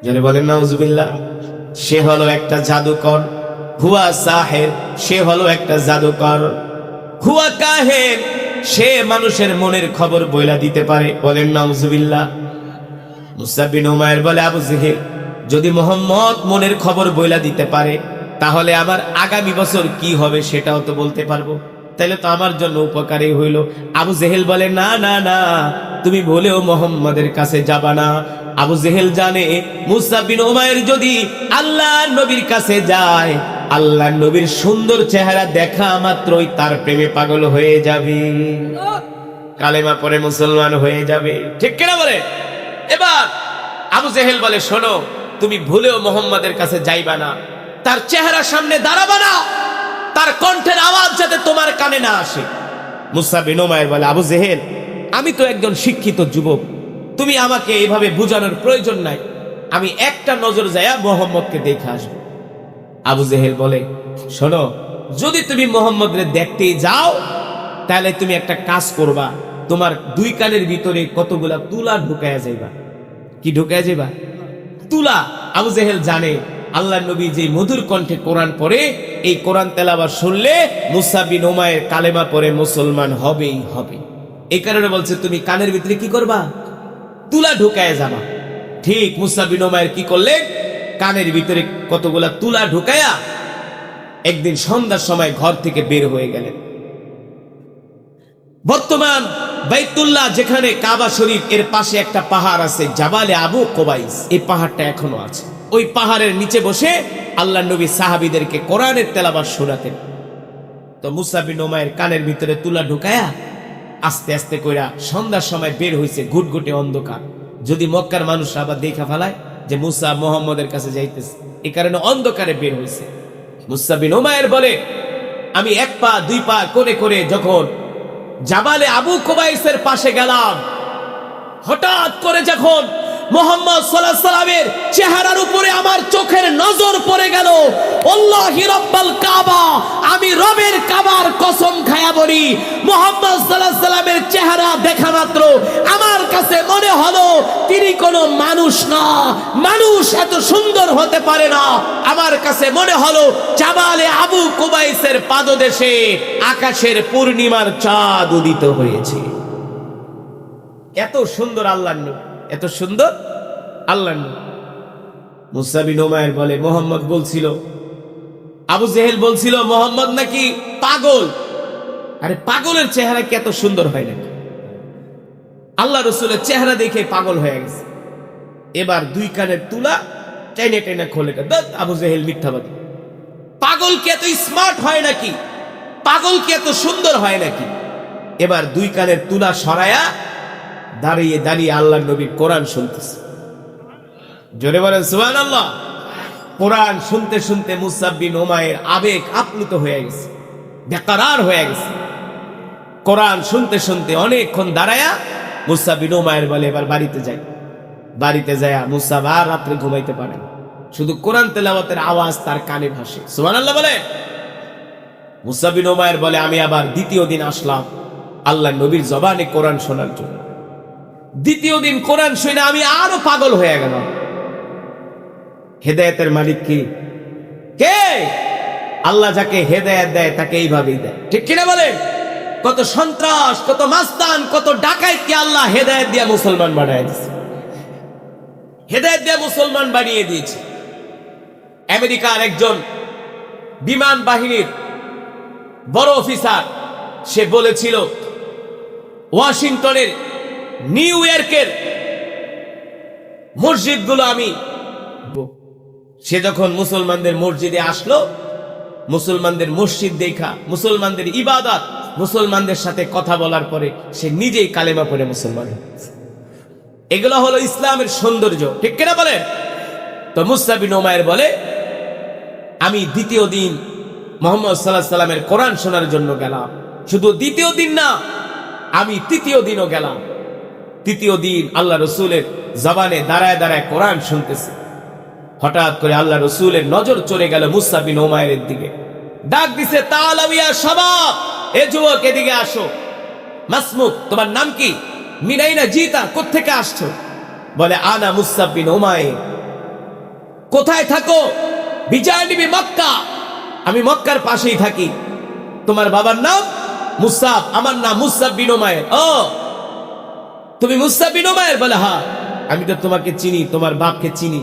যারা বলেন নাউজুবিল্লাহ, সে হলো একটা জাদুকর, হুয়া সাহের, সে হলো একটা জাদুকর, হুয়া কাহেন, সে মানুষের মনের খবর বইলা দিতে পারে। বলেন নাউজুবিল্লাহ। মুসআব বিন উমাইর বলে, আবু জেহেল, যদি মুহাম্মদ মনের খবর বইলা দিতে পারে, তাহলে আমার আগামী বছর কি হবে সেটাও তো বলতে পারবো, তাহলে তো আমার জন্য উপকারী হইল। আবু জেহেল বলে, না না না, তুমি বলেও মুহাম্মাদের কাছে যাবা না। আবু জেহেল জানে মুসআব বিন উমাইর যদি আল্লাহ নবীর কাছে যায়, আল্লাহ নবীর সুন্দর চেহারা দেখা মাত্রই তার প্রেমে পাগল হয়ে যাবে, কালেমা পড়ে মুসলমান হয়ে যাবে, ঠিক কিনা বলে? এবার আবু জেহেল বলে, শোনো, তুমি ভুলেও মুহাম্মাদের কাছে যাইবা না, তার চেহারা সামনে দাঁড়াবা না, তার কণ্ঠের আওয়াজ যাতে তোমার কানে না আসে। মুসআব বিন উমাইর বলে, আবু জেহেল, আমি তো একজন শিক্ষিত যুবক, তুমি আমাকে এইভাবে বুঝানোর প্রয়োজন নাই, আমি একটা নজর যায়া মুহাম্মদকে দেখে আসবো। আবু জেহেল বলে, শোনো, যদি তুমি মুহাম্মদকে দেখতেই যাও, তাহলে তুমি একটা কাজ করবা, তোমার দুই কানের ভিতরে কতগুলা তুলা ঢুকায়া যাইবা। কি ঢুকায়া যাইবা? তুলা। আবু জেহেল জানে আল্লাহর নবী যে মধুর কণ্ঠে কোরআন পড়ে, এই কোরআন তেলাওয়াত শুনলে মুসআব বিন উমাইর কালেমা পড়ে মুসলমান হবেই হবে। এই কারণে বলছে তুমি কানের ভিতরে কি করবা? তুলা ঢুকায় যাবা। ঠিক মুসআব বিন উমাইর কি করলেন? কানের ভিতরে কতগুলা তুলা ঢুকায়া একদিন সন্ধ্যার সময় ঘর থেকে বের হয়ে গেলেন। বর্তমান বাইতুল্লাহ যেখানে কাবা শরীফ এর পাশে একটা পাহাড় আছে জাবালে আবু কোবাইস, এই পাহাড়টা এখনো আছে। ওই পাহাড়ের নিচে বসে আল্লাহ নবী সাহাবীদেরকে কোরআনের তেলাওয়াত শোনাতেন। তো মুসা বিন উমাইর কানের ভিতরে তুলা ঢুকায়া আস্তে আস্তে কইরা সন্ধ্যার সময় বের হইছে, ঘুটঘুটে অন্ধকার, যদি মক্কার মানুষরা আবার দেখা ফেলায় যে মুসা মুহাম্মদের কাছে যাইতেছে, এই কারণে অন্ধকারে বের হইছে। মুসা বিন উমাইর বলে, আমি এক পা দুই পা করে করে যখন জাবালে আবু কোবাইসের পাশে গেলাম, হঠাৎ করে যখন মুহাম্মদ সাল্লাল্লাহু আলাইহি সাল্লামের চেহারার উপরে আমার চোখের নজর পড়ে গেল, আল্লাহি রাব্বাল কাবা, আমি রবের কাবার কসম খায়া বলি, মুহাম্মদ সাল্লাল্লাহু আলাইহি সাল্লামের চেহারা দেখা মাত্র আমার কাছে মনে হলো তিনি কোনো মানুষ না, মানুষ এত সুন্দর হতে পারে না। আমার কাছে মনে হলো জাবালে আবু কুবাইসের পাদদেশে আকাশের পূর্ণিমার চাঁদ উদিত হয়েছে। এত সুন্দর আল্লাহর নূর, এত সুন্দর আল্লাহর নূর। মুসা বিন উমাইর বলে, মুহাম্মদ বলছিল, আবু জেহেল বলছিল মুহাম্মদ নাকি পাগল। আরে পাগলের চেহারা কি এত সুন্দর হয় নাকি? আল্লাহ রাসূলের চেহারা দেখে পাগল হয়ে গেছে। এবার দুই কানের তুলা টেনে টেনে খোলে। আবু জেহেল মিথ্যাবাদী। পাগল কি এত স্মার্ট হয় নাকি? পাগল কি এত সুন্দর হয় নাকি? এবার দুই কানের তুলা সরায়া দাঁড়িয়ে দাঁড়িয়ে আল্লাহর নবীর কোরআন শুনতেছে। জোরে বলেন সুবহানাল্লাহ। কোরআন শুনতে শুনতে মুসা বিন উমাইর আবেগ আপ্লুত হয়ে গেছে, বেকরার হয়ে গেছে। কোরআন শুনতে শুনতে অনেকক্ষণ দাঁড়ায়া মুসা বিন উমাইর বলে, এবার বাড়িতে যাই। বাড়িতে যায় মুসা আর রাত্রে ঘুমাইতে পারে না, শুধু কোরআন তেলাওয়াতের আওয়াজ তার কানে ভাসে। সুবহানাল্লাহ বলে। মুসা বিন উমাইর বলে, আমি আবার দ্বিতীয় দিন আসলাম আল্লাহর নবীর জবানে কোরআন শোনার জন্য। দ্বিতীয় দিন কোরআন শুনে আমি আরো পাগল হয়ে গেলাম। হেদায়েতের মালিক কি? কে? আল্লাহ যাকে হেদায়েত দেয় তাকে এইভাবেই দেয়, ঠিক কিনা বলেন? কত সন্ত্রাস, কত মাস্তান, কত ডাকাইতকে আল্লাহ হেদায়েত দিয়ে মুসলমান বানিয়ে দিয়েছে, হেদায়েত দিয়ে মুসলমান বানিয়ে দিয়েছে। আমেরিকার একজন বিমান বাহিনীর বড় অফিসার, সে বলেছিল ওয়াশিংটনের, নিউ ইয়র্কের মসজিদগুলো আমি, সে যখন মুসলমানদের মসজিদে আসলো, মুসলমানদের মসজিদ দেখা, মুসলমানদের ইবাদত, মুসলমানদের সাথে কথা বলার পরে সে নিজেই কালেমা পড়ে মুসলমান হয়েছে। এগুলো হলো ইসলামের সৌন্দর্য, ঠিক কিনা বলেন? তো মুসা বিন উমাইর বলে, আমি দ্বিতীয় দিন মুহাম্মদ সাল্লাল্লাহু আলাইহি সাল্লামের কোরআন শোনার জন্য গেলাম। শুধু দ্বিতীয় দিন না, আমি তৃতীয় দিনও গেলাম। তৃতীয় দিন আল্লাহ রসুলের জবানে দাঁড়ায় দাঁড়ায় কোরআন শুনতেছে। হঠাৎ করে আল্লাহ রসুলের নজর চলে গেল মুসা বিন উমাইরের দিকে। ডাক দিছে, তালাবিয়া শাবাব, এ যুবক এদিকে আসো। মাসমুক, তোমার নাম কি? মিনাইনা জিতা, কোত্থেকে আসছো? বলে, আনা মুসা বিন উমাইর। কোথায় থাকো? বিজানিবি মক্কা, আমি মক্কার পাশেই থাকি। তোমার বাবার নাম মুসাব, আমার নাম মুসা বিন উমাইর। ও, তুমি মুসা বিন উমাইর? বলে, হ্যাঁ, আমি তো তোমাকে চিনি, তোমার বাপকে চিনি,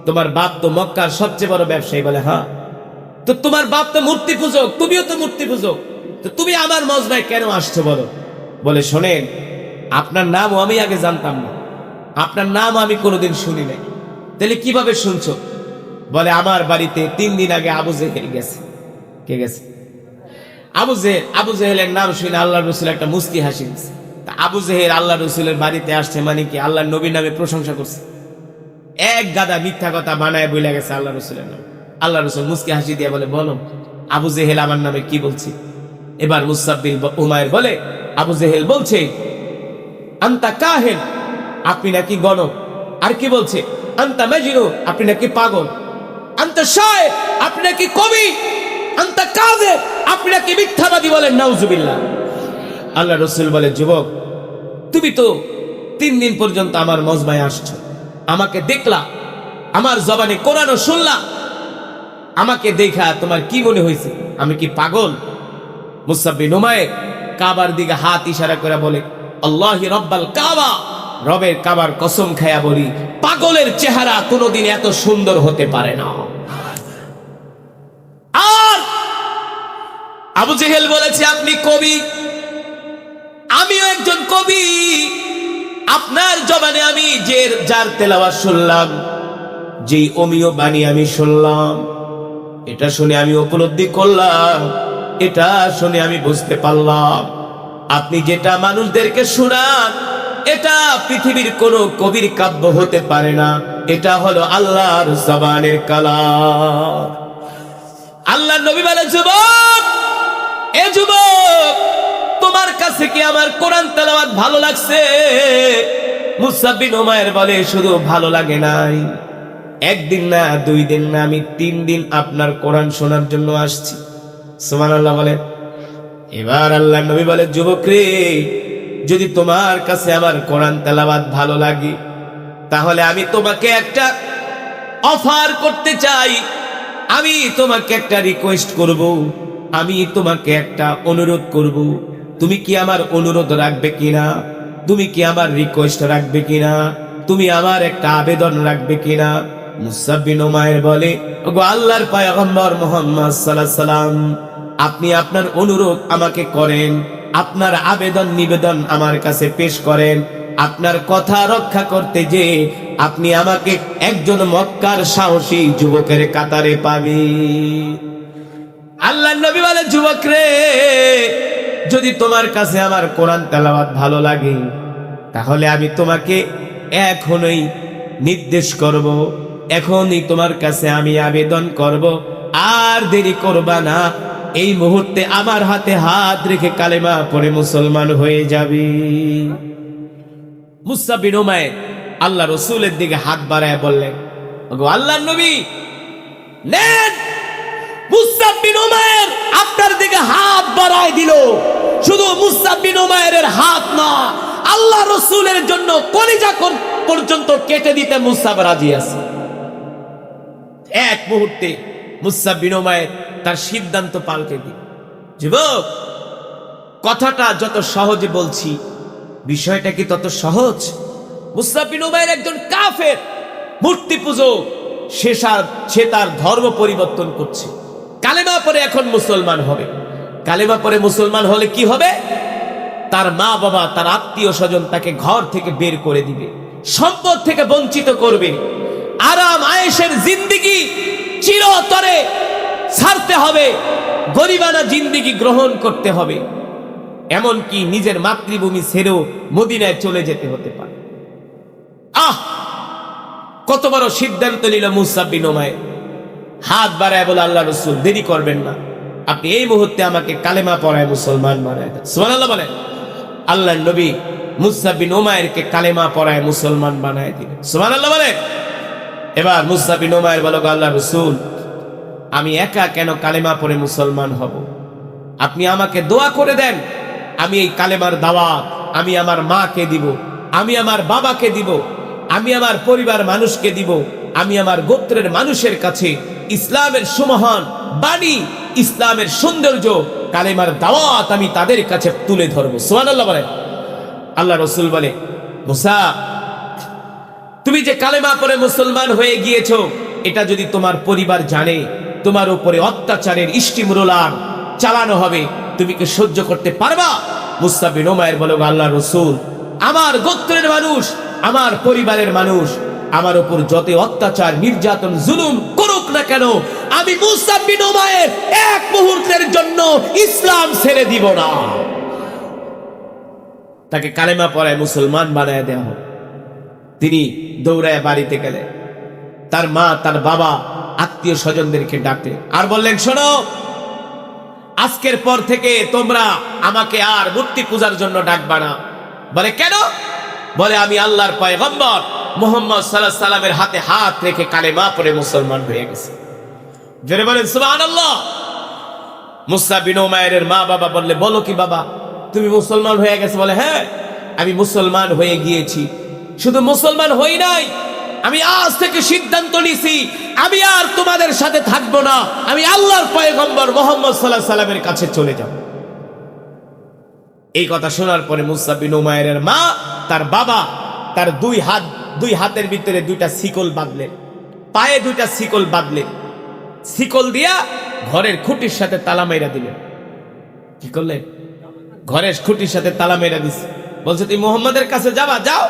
তোমার বাপ তো মক্কার সবচেয়ে বড় ব্যবসায়ী। বলে, হ্যাঁ। তো তোমার বাপ তো মূর্তি পূজক, তুমিও তো মূর্তি পূজক, তো তুমি আমার মজমায় কেন আসছো বলো? বলে, শোনেন, আপনার নামও আমি আগে জানতাম না, আপনার নাম আমি কোনোদিন শুনি নাই। তাহলে কিভাবে শুনছো? বলে, আমার বাড়িতে 3 দিন আগে আবু জেহেল গেছে। কে গেছে? আবু জেহেল। আবু জেহেলের নাম শুনে আল্লাহ রসুল একটা মুস্কি হাসি দিচ্ছে। আবু জেহেল আল্লাহ রসুলের বাড়িতে আসছে মানে কি আল্লাহ নবীর নামে প্রশংসা করছে? এক গাদা মিথ্যা কথা বানায় বলে গেছে আল্লাহ রসুলের নাম। আল্লাহ রসুল মুস্কি হাসি দিয়ে বলে, বলো আবু জেহেল আমার নামে কি বলছি? এবার মুসা বিন উমাইর বলে, আবু জেহেল বলছে, আনতা কাহিন, আপনি নাকি গণক। আর কি বলছে? আনতা মাজনু, আপনি নাকি পাগল। আনতা শায়ের, আপনি নাকি কবি। আনতা কাযিব, আপনি নাকি মিথ্যাবাদী। বলেন নাউজুবিল্লাহ। আল্লাহ রসুল বলে, যুবক, তুমি তো 3 দিন পর্যন্ত আমার মজমায় আসছো, আমাকে দেখলা, আমার জবানে কোরআনও শুনলা, আমাকে দেখা তোমার কি মনে হয়েছে? আমি কি পাগল? মুসা বিন উমাইর কাবার দিকে হাত ইশারা করে বলে, আল্লাহি রাব্বাল কাবা, রবের কাবার কসম খায়া বলি, পাগলের চেহারা কোনোদিন এত সুন্দর হতে পারে না। আর আবু জেহেল বলেছে আপনি কবি, আমিও একজন কবি। আপনার জবানে আমি যার তেলাওয়াত শুনলাম, যেই অমীয় বাণী আমি শুনলাম, এটা শুনে আমি উপলব্ধি করলাম, এটা শুনে আমি বুঝতে পারলাম আপনি যেটা মানুষদেরকে শোনান এটা পৃথিবীর কোন কবির কাব্য হতে পারে না, এটা হলো আল্লাহর জবানের কালাম। আল্লাহ নবী বলে, যুবক, এ যুবক, তোমার কাছে কি আমার কোরআন তেলাওয়াত ভালো লাগছে? মুসআব বিন উমাইর বলে, শুধু ভালো লাগে নাই, একদিন না, 2 দিন না, আমি 3 দিন আপনার কোরআন শোনার জন্য আসছি। সুবহানাল্লাহ বলে। এবার আল্লাহ নবী বলে, যুবক রে, যদি তোমার কাছে আমার কোরআন তেলাওয়াত ভালো লাগে, তাহলে আমি তোমাকে একটা অফার করতে চাই, আমি তোমাকে একটা রিকোয়েস্ট করব, আমি তোমাকে একটা অনুরোধ করব, তুমি কি আমার অনুরোধ রাখবে কিনা? তুমি কি আমার রিকোয়েস্ট রাখবে কিনা? তুমি আমার একটা আবেদন রাখবে কিনা? মুসআব বিন উমাইর বলে, ওগো আল্লাহর পয়গম্বর মুহাম্মদ সাল্লাল্লাহু আলাইহি সাল্লাম, আপনি আপনার অনুরোধ আমাকে করেন, আপনার আবেদন নিবেদন আমার কাছে পেশ করেন। আপনার কথা রক্ষা করতে যে আপনি আমাকে একজন মক্কার সাহসী যুবকের কাতারে পাবেন। আল্লাহর নবী বলে, যুবক রে, যদি তোমার কাছে আমার কোরআন তেলাওয়াত ভালো লাগে, তাহলে আমি তোমাকে এখনই নির্দেশ করব, এখনই তোমার কাছে আমি আবেদন করব, আর দেরি করবা না, এই মুহূর্তে আমার হাতে হাত রেখে কালেমা পড়ে মুসলমান হয়ে যাবে। মুসআব বিন উমাইর আল্লাহ রাসূলের দিকে হাত বাড়ায় বললেন, ওগো আল্লাহর নবী, নেন। মুসআব বিন উমাইর আপনার দিকে হাত বাড়ায় দিল। শুধু মুসআব বিন উমাইরের হাত না, আল্লাহ রাসূলের জন্য কলিজা পর্যন্ত কেটে দিতে মুসআব রাজি আছে। এক মুহূর্তে মুসআব বিন উমাইর তার সিদ্ধান্ত পাল্টে দিল। যুবক, কথাটা যত সহজে বলছি, বিষয়টা কি তত সহজ? মুসআব বিন উমাইর একজন কাফের, মূর্তি পূজক, সে তার ধর্ম পরিবর্তন করছে, কালেমা পরে এখন মুসলমান হবে। কালেমা পরে মুসলমান হলে কি হবে? তার মা বাবা, তার আত্মীয় স্বজন তাকে ঘর থেকে বের করে দিবে, সম্পদ থেকে বঞ্চিত করবে, আরাম আয়েশের জিন্দেগি চিরতরে ছাড়তে হবে, গরিবানা জিন্দেগি গ্রহণ করতে হবে, এমনকি নিজের মাতৃভূমি ছেড়েও মদিনায় চলে যেতে হতে পারে। কত বড় সিদ্ধান্ত নিল মুসআব বিন উমাইর। হাত বাড়ায় বলে, আল্লাহ রাসূল, দেরি করবেন না, আপনি এই মুহূর্তে আমাকে কালেমা পড়ায় মুসলমান বানায় দেন। সুবহানাল্লাহ বলেন। আল্লাহর নবী মুসআব বিন উমাইরকে কালেমা পড়ায় মুসলমান বানায় দিলেন। সুবহানাল্লাহ বলেন। এবার মুসআব বিন উমাইর বলল, আল্লাহ রাসূল, আমি একা কেন কালেমা পড়ে মুসলমান হব? আপনি আমাকে দোয়া করে দেন, আমি এই কালেমার দাওয়াত আমি আমার মাকে দিব, আমি আমার বাবাকে দিব, আমি আমার পরিবার মানুষকে দিব, আমি আমার গোত্রের মানুষের কাছে ইসলামের সুমহান বাণী, ইসলামের সৌন্দর্য, কালেমার দাওয়াত আমি তাদের কাছে তুলে ধরবো। সুবহানাল্লাহ বলেন। আল্লাহ রাসূল বলে, মুসা, তুমি যে কালেমা পড়ে মুসলমান হয়ে গিয়েছো, এটা যদি তোমার পরিবার জানে তোমার উপরে অত্যাচারের ইষ্টিমূলার চালানো হবে, তুমি কি সহ্য করতে পারবা? মুসআব বিন উমাইর বলে, আল্লাহ রাসূল, আমার গোত্রের মানুষ, আমার পরিবারের মানুষ আমার উপর যত অত্যাচার, নির্যাতন, জুলুম করুক না কেন, আমি মুসআব বিন উমাইর এক মুহূর্তের জন্য ইসলাম ছেড়ে দিব না। তাকে কালেমা পড়ায় মুসলমান বানায় দেওয়া হয়। তিনি দৌড়ায় বাড়িতে গেলেন, তার মা, তার বাবা, আত্মীয় স্বজনদেরকে ডাকলেন আর বললেন, শোনো, আজকের পর থেকে তোমরা আমাকে আর মূর্তি পূজার জন্য ডাকবা না। বলে, কেন? বলে, আমি আল্লাহর পয়গম্বর মুহাম্মদ সাল্লাল্লাহু আলাইহি সাল্লামের হাতে হাত রেখে কালেমা পড়ে মুসলমান হয়ে গেছে। জোরে বলেন সুবহানাল্লাহ। মুসআব বিন উমাইরের মা বাবা বললে, বলো কি বাবা, তুমি মুসলমান হয়ে গেছে? বলে, হ্যাঁ, আমি মুসলমান হয়ে গিয়েছি। শুধু মুসলমান হই নাই, আমি আজ থেকে সিদ্ধান্ত নিছি, আমি আর তোমাদের সাথে থাকবো না, আমি আল্লাহর পয়গম্বর মুহাম্মদ সাল্লাল্লাহু আলাইহি সাল্লামের কাছে চলে যাব। এই কথা শোনার পরে মুসআব বিন উমাইরের মা, তার বাবা তার দুই হাতের ভিতরে দুইটা শিকল বাঁধলেন, পায়ে দুইটা শিকল বাঁধলেন, শিকল দিয়া ঘরের খুঁটির সাথে তালা মেরা দিলেন। কি করলেন? ঘরের খুঁটির সাথে তালা মেরা দিছে। বলছে তুই মুহাম্মাদের কাছে যাবা, যাও,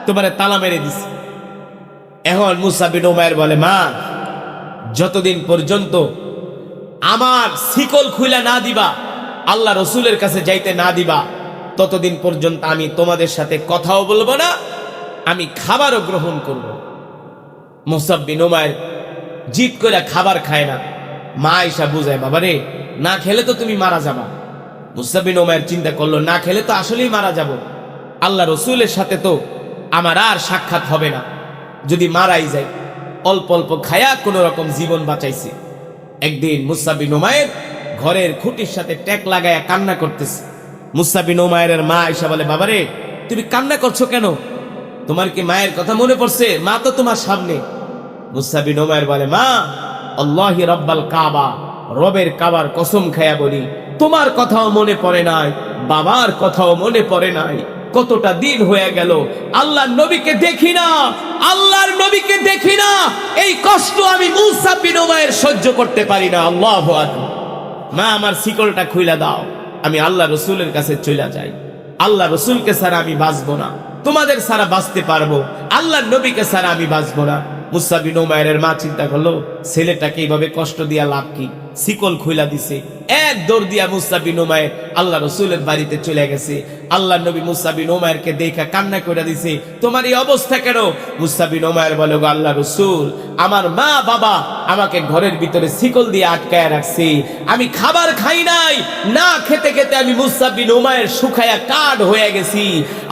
তোমারে তালা মেরে দিছে। এখন মুসা বিন উমাইর বলে, মা, যতদিন পর্যন্ত আমার শিকল খুইলা না দিবা, আল্লাহ রসুলের কাছে যাইতে না দিবা, ততদিন পর্যন্ত আমি তোমাদের সাথে কথাও বলবো না, আমি খাবারও গ্রহণ করব। মুসা বিন উমাইর জিদ করে খাবার খায় না। মা আয়েশা বুঝায়, বাবা রে, না খেলে তো তুমি মারা যাবা। মুসা বিন উমাইর চিন্তা করলো, না খেলে তো আসলেই মারা যাব, আল্লাহ রসুলের সাথে তো আমার আর সাক্ষাৎ হবে না, যদি মারাই যায়। অল্প অল্প খায়া কোন রকম জীবন বাঁচাইছে। একদিন মুসা বিন উমাইর ঘরের খুঁটির সাথে ট্যাক লাগায়া কান্না করতেছে। মুসা বিন উমাইরের মা আয়েশা বলে, বাবারে, তুমি কান্না করছো কেন? তোমার কি মায়ের কথা মনে পড়ছে? মা তো তোমার সামনে। মুসা বিন উমাইর বলে, মা, আল্লাহি রব্বাল কাবা, রবের কাবার কসম খায়া বলি, তোমার কথাও মনে পড়ে নাই, বাবার কথাও মনে পড়ে নাই। কতটা দিন হয়ে গেল আল্লাহর নবীকে দেখি না, আল্লাহর নবীকে দেখি না। এই কষ্ট আমি মুসা বিন উমাইর সহ্য করতে পারি না। আল্লাহু আকবার। মা, আমার শিকলটা খুইলা দাও, আমি আল্লাহ রসুলের কাছে চলে যাই। আল্লাহ রসুলকে ছাড়া আমি বাঁচবো না, তোমাদের ছাড়া বাঁচতে পারবো, আল্লাহর নবীকে ছাড়া আমি বাঁচবো না। মুসা বিন উমাইরের মা চিন্তা করলো, ছেলেটাকে এইভাবে কষ্ট দিয়া লাভ কি? শিকল খুইলা দিছে। এক দৌড় দিয়া মুসা বিন উমাইর আল্লাহ রসুলের বাড়িতে চলে গেছে। আল্লাহ নবী মুসা বিন উমাইরকে দেখা কান্না করে দিছে, তোমার এই অবস্থা কেন? মুসা বিন উমাইর বলে, গো আল্লাহ রসুল, আমার মা বাবা আমাকে ঘরের ভিতরে শিকল দিয়ে আটকায় রাখছে, আমি খাবার খাই নাই, না খেতে খেতে আমি মুসা বিন উমাইর শুকায়া কাঠ হয়ে গেছি।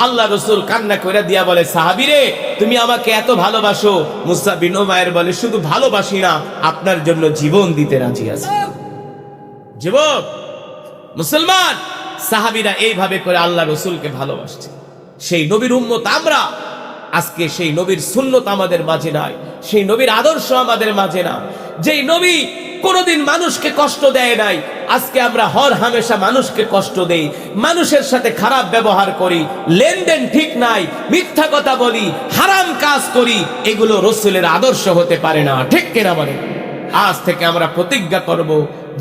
আল্লাহ রসুল কান্না করে দিয়া বলে, সাহাবীরে, তুমি আমাকে এত ভালোবাসো? মুসা বিন উমাইর বলে, শুধু ভালোবাসি না, আপনার জন্য জীবন দিতে রাজি আছি। যুবক মুসলমান, সাহাবীরা এইভাবে করে আল্লাহ রসুলকে ভালোবাসছে। সেই নবীর উম্মত আমরা। আজকে সেই নবীর সুন্নত আমাদের মাঝে নাই, সেই নবীর আদর্শ আমাদের মাঝে না। যেই নবী কোনোদিন মানুষকে কষ্ট দেয় নাই, আজকে আমরা হর হামেশা মানুষকে কষ্ট দেই, মানুষের সাথে খারাপ ব্যবহার করি, লেনদেন ঠিক নাই, মিথ্যা কথা বলি, হারাম কাজ করি। এগুলো রসুলের আদর্শ হতে পারে না, ঠিক কিনা বলেন? আজ থেকে আমরা প্রতিজ্ঞা করব,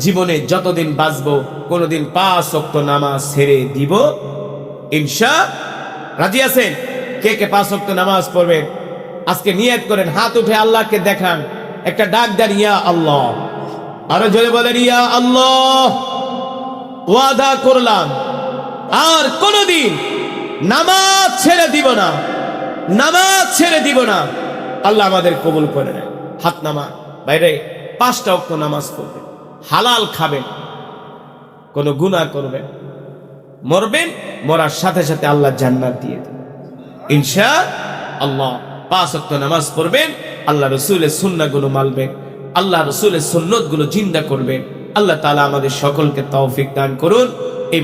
জীবনে যতদিন বাঁচবো কোনোদিন 5 ওয়াক্ত নামাজ ছেড়ে দিব ইনশাআল্লাহ। রাজি আছেন? কে কে 5 ওয়াক্ত নামাজ পড়বেন? আজকে নিয়ত করেন, হাত উঠে আল্লাহকে দেখান, একটা ডাক দেন, ইয়া আল্লাহ। আরো জোরে বলেন, ইয়া আল্লাহ, ওয়াদা করলাম আর কোনোদিন নামাজ ছেড়ে দিব না, নামাজ ছেড়ে দিব না। আল্লাহ আমাদের কবুল করে নেয়। হাত নামান। বাইরে 5টা ওয়াক্ত নামাজ পড়বেন, হালাল খাবেন, কোনো গুনাহ করবেন, মরবেন, মরার সাথে সাথে আল্লাহ জান্নাত দিয়ে দেবেন ইনশাআল্লাহ। 5 ওয়াক্ত নামাজ পড়বেন, আল্লাহ রসুলের সুন্নাহগুলো মানবেন, আল্লাহ রসুলের সুন্নতগুলো জিন্দা করবেন। আল্লাহ তাআলা আমাদের সকলকে তৌফিক দান করুন। এই